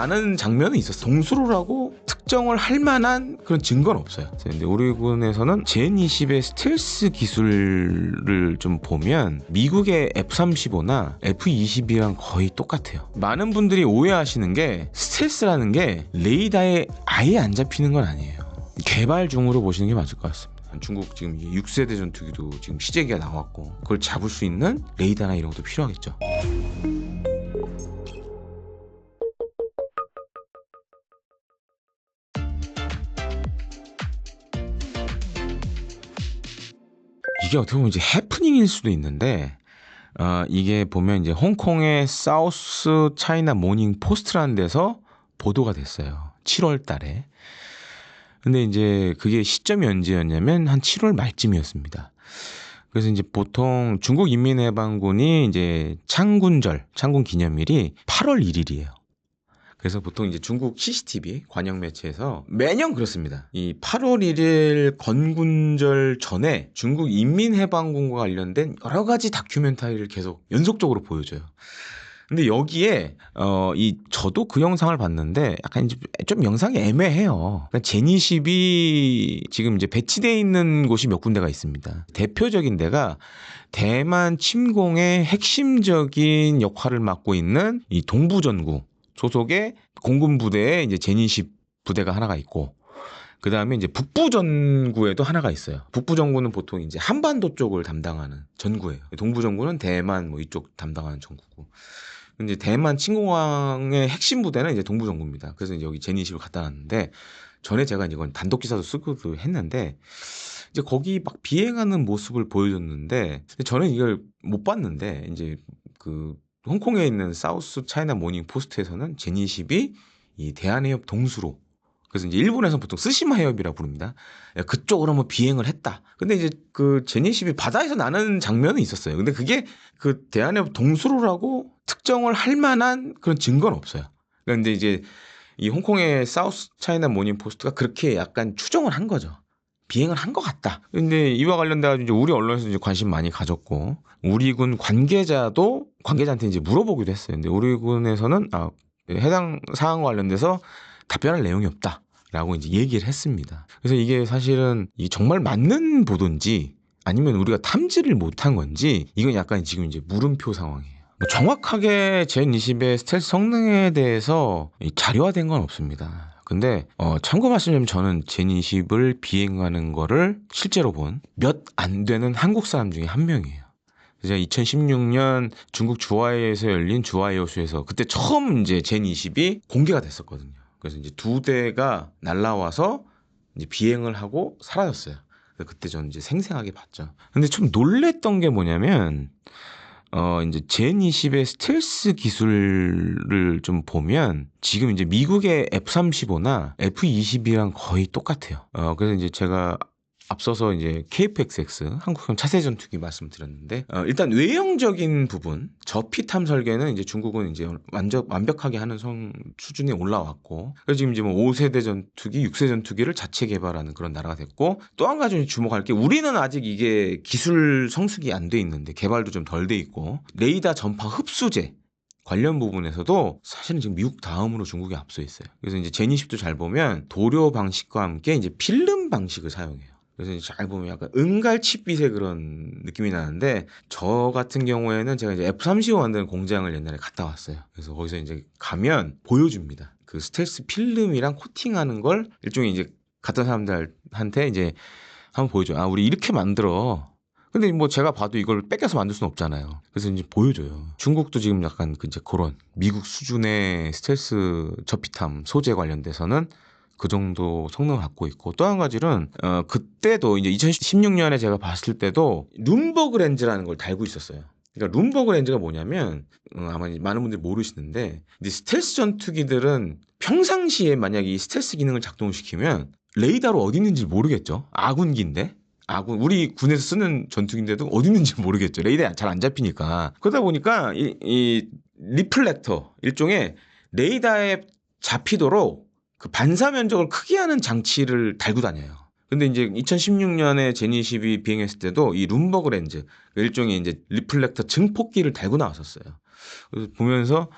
나는 장면은 있었어. 동수로라고 특정을 할 만한 그런 증거는 없어요. 근데 우리 군에서는 젠20의 스텔스 기술을 좀 보면 미국의 F-35나 F-22랑 거의 똑같아요. 많은 분들이 오해하시는 게 스텔스라는 게 레이더에 아예 안 잡히는 건 아니에요. 개발 중으로 보시는 게 맞을 것 같습니다. 중국 지금 6세대 전투기도 지금 시제기가 나왔고 그걸 잡을 수 있는 레이더나 이런 것도 필요하겠죠. 이게 어떻게 보면 이제 해프닝일 수도 있는데 이게 보면 이제 홍콩의 사우스 차이나 모닝 포스트라는 데서 보도가 됐어요. 7월 달에. 근데 이제 그게 시점이 언제였냐면 한 7월 말쯤이었습니다. 그래서 이제 보통 중국 인민해방군이 이제 창군 기념일이 8월 1일이에요. 그래서 보통 이제 중국 CCTV 관영 매체에서 매년 그렇습니다. 이 8월 1일 건군절 전에 중국 인민해방군과 관련된 여러 가지 다큐멘터리를 계속 연속적으로 보여줘요. 근데 여기에 저도 그 영상을 봤는데 약간 좀 영상이 애매해요. 그러니까 제니10이 지금 이제 배치되어 있는 곳이 몇 군데가 있습니다. 대표적인 데가 대만 침공의 핵심적인 역할을 맡고 있는 이 동부전구 소속의 공군 부대에 이제 제니10 부대가 하나가 있고, 그 다음에 이제 북부전구에도 하나가 있어요. 북부전구는 보통 이제 한반도 쪽을 담당하는 전구예요. 동부전구는 대만 뭐 이쪽 담당하는 전구고. 근데 대만 침공의 핵심 부대는 이제 동부전구입니다. 그래서 이제 여기 제니10을 갖다 놨는데, 전에 제가 이건 단독 기사도 쓰고도 했는데, 이제 거기 막 비행하는 모습을 보여줬는데, 저는 이걸 못 봤는데, 이제 그 홍콩에 있는 사우스 차이나 모닝 포스트에서는 제니10이 이 대한해협 동수로, 그래서 이제 일본에서 보통 쓰시마 해협이라고 부릅니다. 그쪽으로 한번 비행을 했다. 근데 이제 그 제니10이 바다에서 나는 장면은 있었어요. 근데 그게 그 대한해협 동수로라고 특정을 할 만한 그런 증거는 없어요. 그런데 이제 이 홍콩의 사우스 차이나 모닝 포스트가 그렇게 약간 추정을 한 거죠. 비행을 한 것 같다. 근데 이와 관련돼서 이제 우리 언론에서 이제 관심 많이 가졌고, 우리 군 관계자한테 이제 물어보기도 했어요. 근데 우리 군에서는 해당 사항과 관련돼서 답변할 내용이 없다라고 이제 얘기를 했습니다. 그래서 이게 사실은 정말 맞는 보도인지 아니면 우리가 탐지를 못한 건지, 이건 약간 지금 이제 물음표 상황이에요. 정확하게 젠20의 스텔스 성능에 대해서 자료화된 건 없습니다. 근데 참고 말씀드리면 저는 젠20을 비행하는 거를 실제로 본 몇 안 되는 한국 사람 중에 한 명이에요. 제가 2016년 중국 주화에서 열린 주화에어쇼에서 그때 처음 이제 젠20이 공개가 됐었거든요. 그래서 이제 두 대가 날라와서 이제 비행을 하고 사라졌어요. 그때 저는 이제 생생하게 봤죠. 근데 좀 놀랬던 게 뭐냐면, 이제 젠20의 스텔스 기술을 좀 보면 지금 이제 미국의 F-35나 F-22랑 거의 똑같아요. 그래서 이제 제가 앞서서 이제 KF-XX 한국형 차세 전투기 말씀드렸는데, 일단 외형적인 부분, 저피탐 설계는 이제 중국은 이제 완벽하게 하는 수준에 올라왔고, 그래서 지금 이제 뭐 5세대 전투기, 6세 전투기를 자체 개발하는 그런 나라가 됐고, 또 한 가지 주목할 게, 우리는 아직 이게 기술 성숙이 안 돼 있는데 개발도 좀 덜 돼 있고, 레이더 전파 흡수제 관련 부분에서도 사실은 지금 미국 다음으로 중국이 앞서 있어요. 그래서 이제 제니10도 잘 보면 도료 방식과 함께 이제 필름 방식을 사용해요. 그래서 잘 보면 약간 은갈칩빛의 그런 느낌이 나는데, 저 같은 경우에는 제가 이제 F-35 만드는 공장을 옛날에 갔다 왔어요. 그래서 거기서 이제 가면 보여줍니다. 그 스텔스 필름이랑 코팅하는 걸 일종의 이제 갔던 사람들한테 이제 한번 보여줘요. 우리 이렇게 만들어. 근데 뭐 제가 봐도 이걸 뺏겨서 만들 수는 없잖아요. 그래서 이제 보여줘요. 중국도 지금 약간 이제 그런 미국 수준의 스텔스 저피탐 소재 관련돼서는 그 정도 성능을 갖고 있고, 또 한 가지는 그때도 이제 2016년에 제가 봤을 때도 룸버그 렌즈라는 걸 달고 있었어요. 그러니까 룸버그 렌즈가 뭐냐면, 아마 많은 분들이 모르시는데, 이제 스텔스 전투기들은 평상시에 만약 이 스텔스 기능을 작동시키면 레이더로 어디 있는지 모르겠죠. 아군기인데. 우리 군에서 쓰는 전투기인데도 어디 있는지 모르겠죠. 레이더에 잘 안 잡히니까. 그러다 보니까 이 리플렉터, 일종의 레이더에 잡히도록 그 반사 면적을 크게 하는 장치를 달고 다녀요. 근데 이제 2016년에 제니10이 비행했을 때도 이 룸버그 렌즈, 일종의 이제 리플렉터 증폭기를 달고 나왔었어요. 그래서 보면서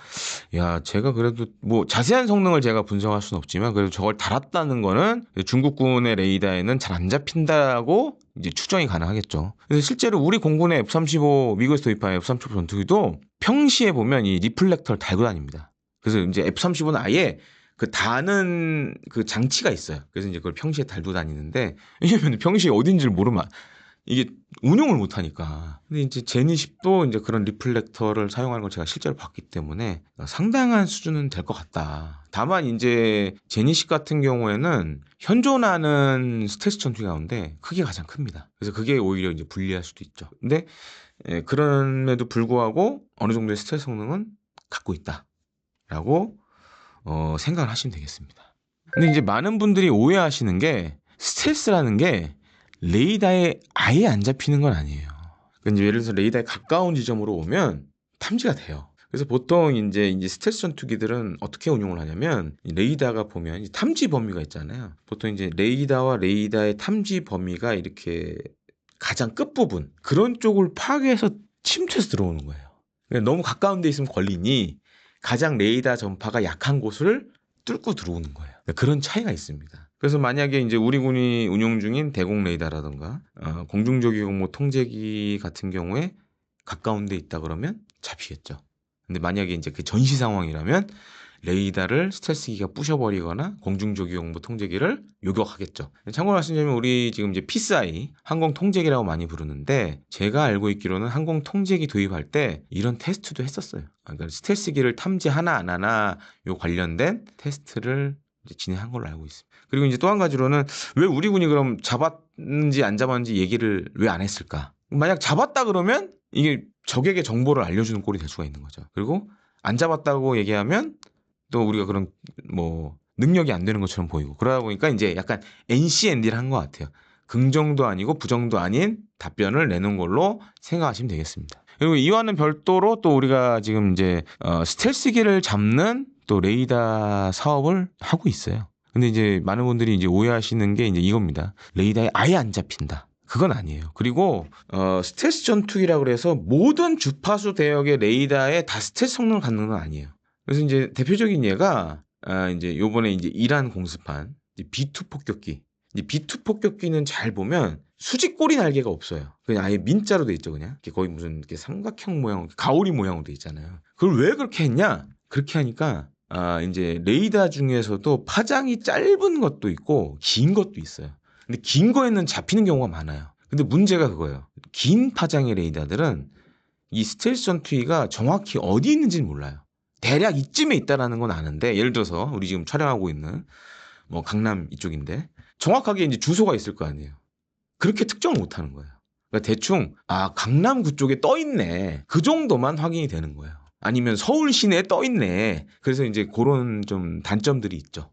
야, 제가 그래도 뭐 자세한 성능을 제가 분석할 수는 없지만 그래도 저걸 달았다는 거는 중국군의 레이더에는 잘 안 잡힌다고 이제 추정이 가능하겠죠. 그래서 실제로 우리 공군의 F-35 미국에서 도입한 F-35 전투기도 평시에 보면 이 리플렉터를 달고 다닙니다. 그래서 이제 F-35는 아예 그 다는 그 장치가 있어요. 그래서 이제 그걸 평시에 달고 다니는데 왜냐면 평시에 어딘지를 모르면 이게 운용을 못 하니까. 근데 이제 제니10도 이제 그런 리플렉터를 사용하는 걸 제가 실제로 봤기 때문에 상당한 수준은 될 것 같다. 다만 이제 제니10 같은 경우에는 현존하는 스텔스 전투기 가운데 크기가 가장 큽니다. 그래서 그게 오히려 이제 불리할 수도 있죠. 근데 그럼에도 불구하고 어느 정도의 스텔스 성능은 갖고 있다라고 생각을 하시면 되겠습니다. 근데 이제 많은 분들이 오해하시는 게 스텔스라는 게 레이더에 아예 안 잡히는 건 아니에요. 그러니까 예를 들어서 레이더에 가까운 지점으로 오면 탐지가 돼요. 그래서 보통 이제 스텔스 전투기들은 어떻게 운용을 하냐면 레이더가 보면 탐지 범위가 있잖아요. 보통 이제 레이더와 레이더의 탐지 범위가 이렇게 가장 끝부분 그런 쪽을 파괴해서 침투해서 들어오는 거예요. 그러니까 너무 가까운 데 있으면 걸리니 가장 레이더 전파가 약한 곳을 뚫고 들어오는 거예요. 그런 차이가 있습니다. 그래서 만약에 이제 우리 군이 운용 중인 대공 레이더라든가 공중조기공모 통제기 같은 경우에 가까운 데 있다 그러면 잡히겠죠. 근데 만약에 이제 그 전시 상황이라면 레이더를 스텔스기가 부셔버리거나 공중조기공모 통제기를 요격하겠죠. 참고로 말씀드리면 우리 지금 이제 PSI 항공 통제기라고 많이 부르는데 제가 알고 있기로는 항공 통제기 도입할 때 이런 테스트도 했었어요. 그러니까 스텔스기를 탐지하나 안 하나 요 관련된 테스트를 이제 진행한 걸로 알고 있습니다. 그리고 이제 또 한 가지로는 왜 우리 군이 그럼 잡았는지 안 잡았는지 얘기를 왜 안 했을까? 만약 잡았다 그러면 이게 적에게 정보를 알려주는 꼴이 될 수가 있는 거죠. 그리고 안 잡았다고 얘기하면 또 우리가 그런 뭐 능력이 안 되는 것처럼 보이고 그러다 보니까 이제 약간 NCND를 한 것 같아요. 긍정도 아니고 부정도 아닌 답변을 내는 걸로 생각하시면 되겠습니다. 그리고 이와는 별도로 또 우리가 지금 이제 스텔스기를 잡는 또 레이더 사업을 하고 있어요. 근데 이제 많은 분들이 이제 오해하시는 게 이제 이겁니다. 레이더에 아예 안 잡힌다. 그건 아니에요. 그리고 스텔스 전투기라 그래서 모든 주파수 대역의 레이더에 다 스텔스 성능을 갖는 건 아니에요. 그래서 이제 대표적인 예가 이제 요번에 이제 이란 공습한 B2 폭격기. 이제 B2 폭격기는 잘 보면 수직꼬리 날개가 없어요. 그냥 아예 민자로 돼 있죠, 그냥. 거의 무슨 이렇게 삼각형 모양, 가오리 모양으로 돼 있잖아요. 그걸 왜 그렇게 했냐? 그렇게 하니까 이제 레이더 중에서도 파장이 짧은 것도 있고 긴 것도 있어요. 근데 긴 거에는 잡히는 경우가 많아요. 근데 문제가 그거예요. 긴 파장의 레이더들은 이 스텔스 전투기가 정확히 어디 있는지는 몰라요. 대략 이쯤에 있다라는 건 아는데 예를 들어서 우리 지금 촬영하고 있는 뭐 강남 이쪽인데 정확하게 이제 주소가 있을 거 아니에요. 그렇게 특정을 못 하는 거예요. 그러니까 대충 강남구 쪽에 떠 있네. 그 정도만 확인이 되는 거예요. 아니면 서울 시내에 떠 있네. 그래서 이제 그런 좀 단점들이 있죠.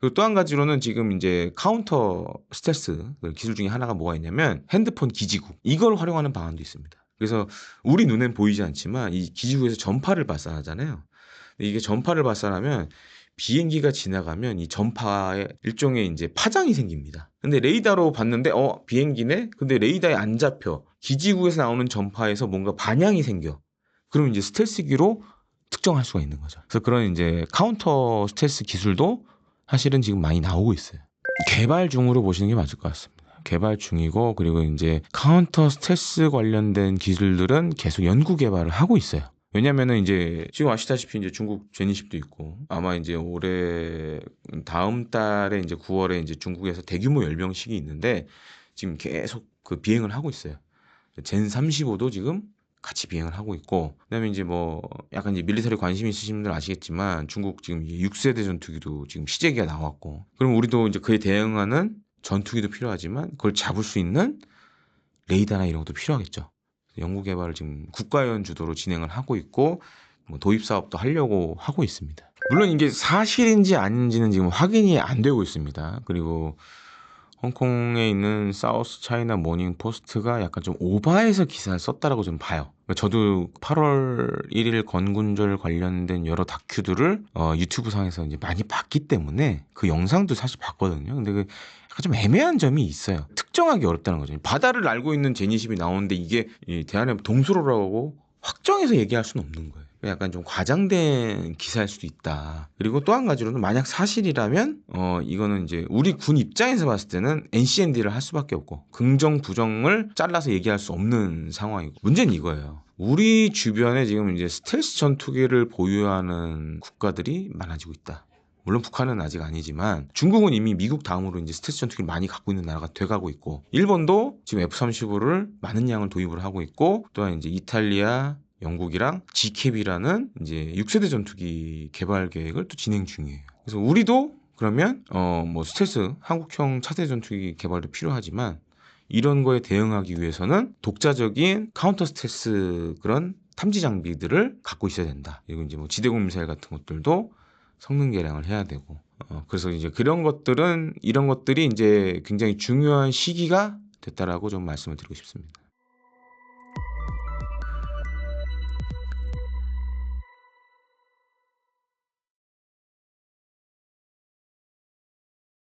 그리고 또 한 가지로는 지금 이제 카운터 스텔스 기술 중에 하나가 뭐가 있냐면 핸드폰 기지국 이걸 활용하는 방안도 있습니다. 그래서 우리 눈엔 보이지 않지만 이 기지국에서 전파를 발산하잖아요. 이게 전파를 발산하면 비행기가 지나가면 이 전파에 일종의 이제 파장이 생깁니다. 근데 레이더로 봤는데 비행기네? 근데 레이더에 안 잡혀. 기지국에서 나오는 전파에서 뭔가 반향이 생겨. 그럼 이제 스텔스기로 특정할 수가 있는 거죠. 그래서 그런 이제 카운터 스텔스 기술도 사실은 지금 많이 나오고 있어요. 개발 중으로 보시는 게 맞을 것 같습니다. 개발 중이고 그리고 이제 카운터 스텔스 관련된 기술들은 계속 연구 개발을 하고 있어요. 왜냐면은 이제 지금 아시다시피 이제 중국 제니10도 있고 아마 이제 올해 다음 달에 이제 9월에 이제 중국에서 대규모 열병식이 있는데 지금 계속 그 비행을 하고 있어요. 젠 35도 지금 같이 비행을 하고 있고 그다음에 이제 뭐 약간 이제 밀리터리 관심 있으신 분들 아시겠지만 중국 지금 6세대 전투기도 지금 시제기가 나왔고 그럼 우리도 이제 그에 대응하는 전투기도 필요하지만 그걸 잡을 수 있는 레이더나 이런 것도 필요하겠죠. 연구 개발을 지금 국가연 주도로 진행을 하고 있고 뭐 도입 사업도 하려고 하고 있습니다. 물론 이게 사실인지 아닌지는 지금 확인이 안 되고 있습니다. 그리고 홍콩에 있는 사우스 차이나 모닝 포스트가 약간 좀 오바해서 기사를 썼다라고 좀 봐요. 저도 8월 1일 건군절 관련된 여러 다큐들을 유튜브 상에서 이제 많이 봤기 때문에 그 영상도 사실 봤거든요. 근데 그 약간 좀 애매한 점이 있어요. 특정하기 어렵다는 거죠. 바다를 날고 있는 제니10이 나오는데 이게 대한해 동수로라고 확정해서 얘기할 수는 없는 거예요. 약간 좀 과장된 기사일 수도 있다. 그리고 또 한 가지로는 만약 사실이라면 이거는 이제 우리 군 입장에서 봤을 때는 NCND를 할 수밖에 없고 긍정 부정을 잘라서 얘기할 수 없는 상황이고 문제는 이거예요. 우리 주변에 지금 이제 스텔스 전투기를 보유하는 국가들이 많아지고 있다. 물론 북한은 아직 아니지만 중국은 이미 미국 다음으로 이제 스텔스 전투기를 많이 갖고 있는 나라가 돼가고 있고 일본도 지금 F-35를 많은 양을 도입을 하고 있고 또한 이제 이탈리아, 영국이랑 GCAP이라는 이제 6세대 전투기 개발 계획을 또 진행 중이에요. 그래서 우리도 그러면 뭐 스텔스 한국형 차세대 전투기 개발도 필요하지만 이런 거에 대응하기 위해서는 독자적인 카운터 스텔스 그런 탐지 장비들을 갖고 있어야 된다. 그리고 이제 뭐 지대공 미사일 같은 것들도 성능 개량을 해야 되고 그래서 이제 이런 것들이 이제 굉장히 중요한 시기가 됐다라고 좀 말씀을 드리고 싶습니다.